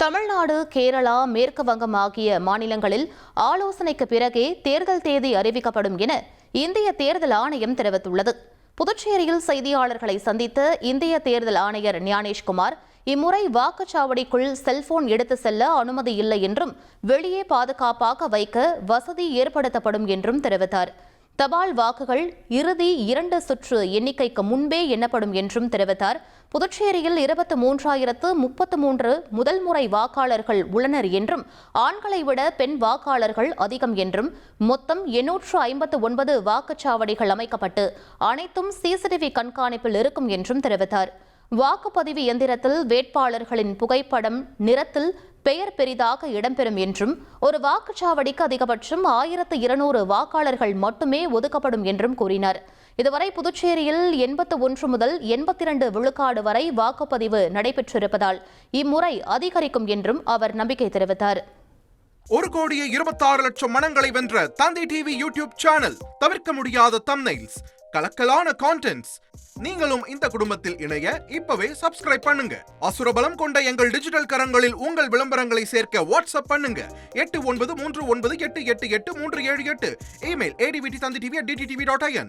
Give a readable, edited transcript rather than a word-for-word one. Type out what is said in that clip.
தமிழ்நாடு, கேரளா, மேற்கு வங்கம் ஆகிய மாநிலங்களில் ஆலோசனைக்கு பிறகே தேர்தல் தேதி அறிவிக்கப்படும் என இந்திய தேர்தல் ஆணையம் தெரிவித்துள்ளது. புதுச்சேரியில் செய்தியாளர்களை சந்தித்த இந்திய தேர்தல் ஆணையர் ஞானேஷ்குமார், இம்முறை வாக்குச்சாவடிக்குள் செல்போன் எடுத்து செல்ல அனுமதி இல்லை என்றும், வெளியே பாதுகாப்பாக வைக்க வசதி ஏற்படுத்தப்படும் என்றும் தெரிவித்தார். தபால் வாக்குகள் இறுதி 2 சுற்று எண்ணிக்கைக்கு முன்பே எண்ணப்படும் என்றும் தெரிவித்தார். புதுச்சேரியில் 23,033 முதல் முறை வாக்காளர்கள் உள்ளனர் என்றும், ஆண்களை விட பெண் வாக்காளர்கள் அதிகம் என்றும், மொத்தம் 859 வாக்குச்சாவடிகள் அமைக்கப்பட்டு அனைத்தும் சிசிடிவி கண்காணிப்பில் இருக்கும் என்றும் தெரிவித்தார். வாக்குப்பதிவு எந்திரத்தில் வேட்பாளர்களின் புகைப்படம் நிறத்தில் பெயர் பெரிதாக இடம்பெறும் என்றும், ஒரு வாக்குச்சாவடிக்கு அதிகபட்சம் 1200 வாக்காளர்கள் மட்டுமே ஒதுக்கப்படும் என்றும் கூறினார். இதுவரை புதுச்சேரியில் 81 முதல் 82 விழுக்காடு வரை வாக்குப்பதிவு நடைபெற்றிருப்பதால் இம்முறை அதிகரிக்கும் என்றும் அவர் நம்பிக்கை தெரிவித்தார். 1,26,00,000 மனங்களை வென்ற தந்தி டிவி யூடியூப் சேனல். தவிர்க்க முடியாத தம்ப்நெயில்ஸ், கலக்கலான கான்டென்ட்ஸ். நீங்களும் இந்த குடும்பத்தில் இணைய இப்பவே சப்ஸ்கிரைப் பண்ணுங்க. அசுரபலம் கொண்ட எங்கள் டிஜிட்டல் கரங்களில் உங்கள் விளம்பரங்களை சேர்க்க வாட்ஸ்அப் பண்ணுங்க. 8939888378. Email advttv@dttv.in.